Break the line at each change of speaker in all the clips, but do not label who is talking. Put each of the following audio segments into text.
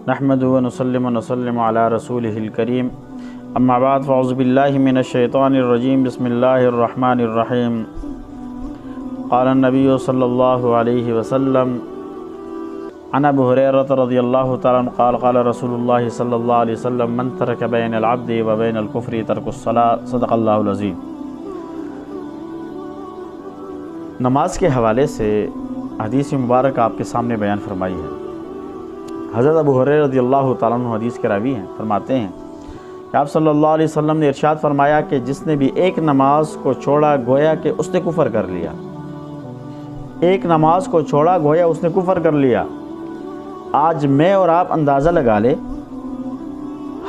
नहमदुहु व नुसल्लिमु व नुसल्लिमु अला रसूलिहिल करीम अम्मा बाद फ़अऊज़ु बिल्लाहि मिनश शैतानिर रजीम बिस्मिल्लाहिर रहमानिर रहीम क़ाल नबी सल्लल्लाहु अलैहि वसल्लम अन अबू हुरैरा रज़ियल्लाहु तआला अन्हु क़ाल क़ाल रसूलुल्लाहि सल्लल्लाहु अलैहि वसल्लम मन तरक बैनल अब्दि व बैनल कुफ्रि तर्कुस्सलात सदक़ल्लाहुल अज़ीम। नमाज के हवाले से हदीस मुबारक आपके सामने बयान फरमाई है। हज़रत अबू हुरैरा रज़ियल्लाहु तआला अन्हु हदीस के रावी हैं, फरमाते हैं कि आप सल्लल्लाहु अलैहि वसल्लम ने इरशाद फरमाया कि जिसने भी एक नमाज को छोड़ा गोया कि उसने कुफ़र कर लिया। एक नमाज को छोड़ा गोया उसने कुफ़र कर लिया। आज मैं और आप अंदाज़ा लगा ले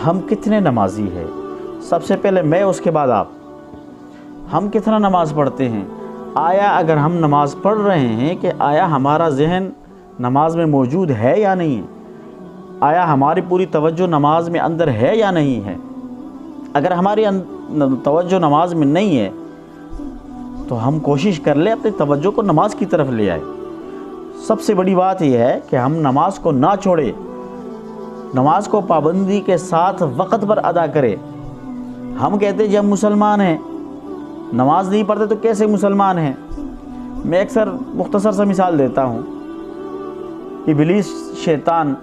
हम कितने नमाजी हैं। सबसे पहले मैं, उसके बाद आप। हम कितना नमाज पढ़ते हैं? आया अगर हम नमाज पढ़ रहे हैं कि आया हमारा जहन नमाज में मौजूद है या नहीं है? आया हमारी पूरी तवज्जो नमाज में अंदर है या नहीं है? अगर हमारी तवज्जो नमाज में नहीं है तो हम कोशिश कर ले अपनी तवज्जो को नमाज की तरफ ले आए। सबसे बड़ी बात यह है कि हम नमाज को ना छोड़े, नमाज को पाबंदी के साथ वक़्त पर अदा करें। हम कहते हैं जब मुसलमान हैं, नमाज नहीं पढ़ते तो कैसे मुसलमान हैं? मैं अक्सर मुख्तसर सा मिसाल देता हूँ। इब्लीस शैतान,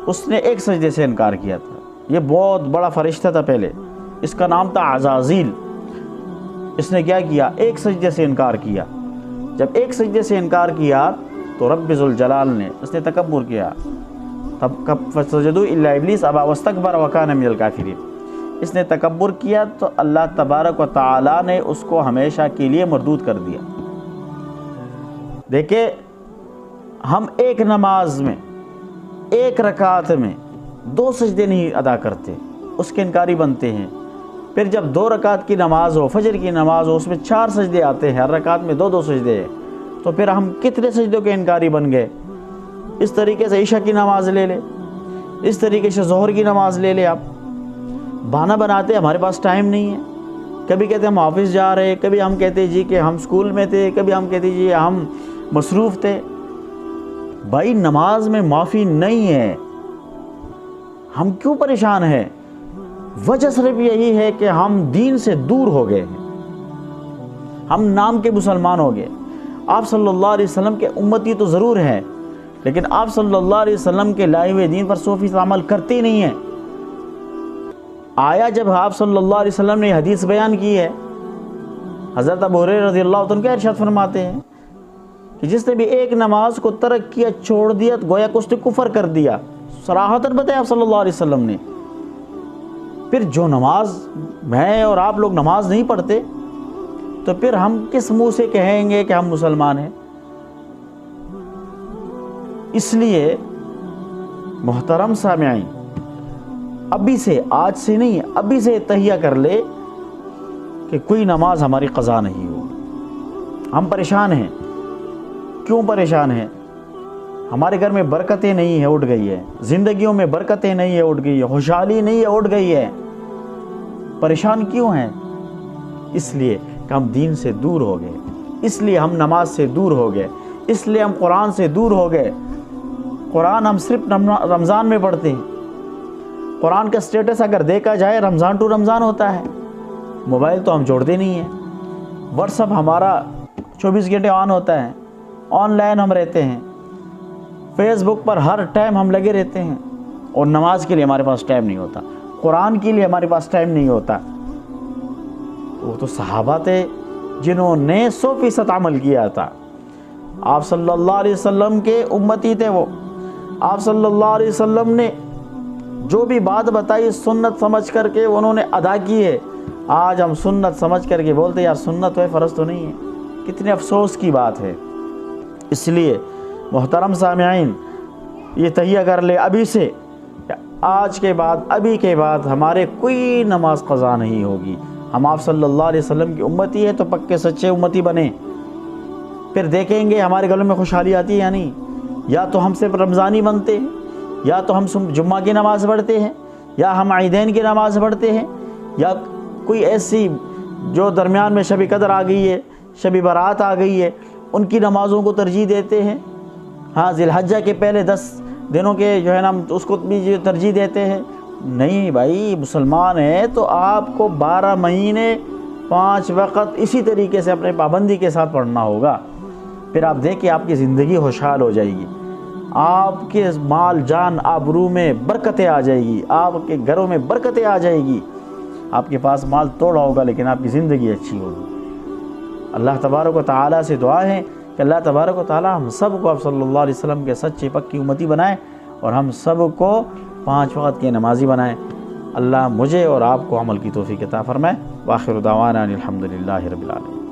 उसने एक सजदे से इनकार किया था। ये बहुत बड़ा फरिश्ता था पहले, इसका नाम था अज़ाज़ील। इसने क्या किया? एक सजदे से इनकार किया। जब एक सजदे से इनकार किया तो रब्बि ज़ुल जलाल ने, उसने तकब्बुर किया। तब कब फसजदू इल्ला इब्लीस अबा वस्तकबर व कान मिनल काफिरीन। इसने तकब्बुर किया तो अल्लाह तबारक व तआला ने उसको हमेशा के लिए मरदूद कर दिया। देखिए, हम एक नमाज में एक रकात में 2 सजदे नहीं अदा करते, उसके इनकारी बनते हैं। फिर जब 2 रकात की नमाज हो, फजर की नमाज हो, उसमें 4 सजदे आते हैं, हर रकात में 2-2 सजदे हैं, तो फिर हम कितने सजदों के इनकारी बन गए। इस तरीके से ईशा की नमाज ले ले, इस तरीके से ज़ोहर की नमाज ले ले। आप बहाना बनाते हमारे पास टाइम नहीं है। कभी कहते हम ऑफिस जा रहे, कभी हम कहते जी कि हम स्कूल में थे, कभी हम कहते जी हम मसरूफ़ थे। भाई नमाज में माफ़ी नहीं है, हम क्यों परेशान हैं? वजह सिर्फ यही है कि हम दीन से दूर हो गए हैं, हम नाम के मुसलमान हो गए। आप सल्लल्लाहु अलैहि वसल्लम के उम्मती तो ज़रूर हैं, लेकिन आप सल्लल्लाहु अलैहि वसल्लम के लाए हुए दीन पर 100% अमल करते ही नहीं हैं। आया जब आप सल्लल्लाहु अलैहि वसल्लम ने हदीस बयान की है, हज़रत अबू हुरैरा रज़ियल्लाहु तआला क्या इरशाद फरमाते हैं कि जिसने भी एक नमाज को तर्क किया, छोड़ दिया, तो गोया को उसने कुफ़र कर दिया। सराहतन बताया आप सल्लल्लाहु अलैहि वसल्लम ने। फिर जो नमाज मैं और आप लोग नमाज नहीं पढ़ते, तो फिर हम किस मुंह से कहेंगे कि हम मुसलमान हैं? इसलिए मोहतरम सामिईन, अभी से, आज से नहीं, अभी से तहिया कर ले कि कोई नमाज हमारी क़ज़ा नहीं होगी। हम परेशान हैं। क्यों परेशान हैं? हमारे घर में बरकतें नहीं है, उठ गई है। ज़िंदगियों में बरकतें नहीं है, उठ गई है। खुशहाली नहीं है, उठ गई है। परेशान क्यों हैं? इसलिए कि हम दीन से दूर हो गए, इसलिए हम नमाज से दूर हो गए, इसलिए हम कुरान से दूर हो गए। कुरान हम सिर्फ रमज़ान में पढ़ते हैं। कुरान का स्टेटस अगर देखा जाए रमज़ान टू रमज़ान होता है। मोबाइल तो हम जोड़ते नहीं हैं। व्हाट्सअप हमारा 24 घंटे ऑन होता है, ऑनलाइन हम रहते हैं। फेसबुक पर हर टाइम हम लगे रहते हैं, और नमाज के लिए हमारे पास टाइम नहीं होता, कुरान के लिए हमारे पास टाइम नहीं होता। वो तो सहाबा थे जिन्होंने 100% अमल किया था। आप सल्लल्लाहु अलैहि वसल्लम के उम्मती थे वो। आप सल्लल्लाहु अलैहि वसल्लम ने जो भी बात बताई सुन्नत समझ करके उन्होंने अदा की है। आज हम सुन्नत समझ करके बोलते यार सुन्नत है, फ़र्ज़ तो नहीं है। कितने अफसोस की बात है। इसलिए मोहतरम सामिईन, ये तहिया कर ले अभी से, आज के बाद, अभी के बाद हमारे कोई नमाज क़ज़ा नहीं होगी। हम आप सल्लल्लाहु अलैहि वसल्लम की उम्मती है तो पक्के सच्चे उम्मती बने। फिर देखेंगे हमारे गलों में खुशहाली आती है या नहीं। या तो हम सिर्फ रमज़ानी बनते हैं, या तो हम जुम्मा की नमाज़ पढ़ते हैं, या हम ईदैन की नमाज़ पढ़ते हैं, या कोई ऐसी जो दरमियान में शब कदर आ गई है, शब बारात आ गई है, उनकी नमाज़ों को तरजीह देते हैं। हाँ, ज़िलहज्जा के पहले 10 دنوں کے جو ہے نا ہم اس کو بھی جو ترجیح دیتے ہیں. نہیں بھائی، مسلمان ہے تو آپ کو 12 مہینے 5 وقت اسی طریقے سے اپنے پابندی کے ساتھ پڑھنا ہوگا. پھر آپ دیکھیں آپ کی زندگی خوشحال ہو جائے گی، آپ کے مال جان آبرو میں برکتیں آ جائے گی، آپ کے گھروں میں برکتیں آ جائے گی. آپ کے پاس مال توڑا ہوگا لیکن آپ کی زندگی اچھی ہوگی. اللہ تبارک و تعالیٰ سے دعا ہے کہ اللہ تبارک و تعالیٰ ہم سب کو آپ صلی اللہ علیہ وسلم کے سچے پکی امتی بنائے اور ہم سب کو 5 وقت کے نمازی بنائے. اللہ مجھے اور آپ کو عمل کی توفیق عطا فرمائے. وآخر دعوانا ان الحمد للہ رب العالمین.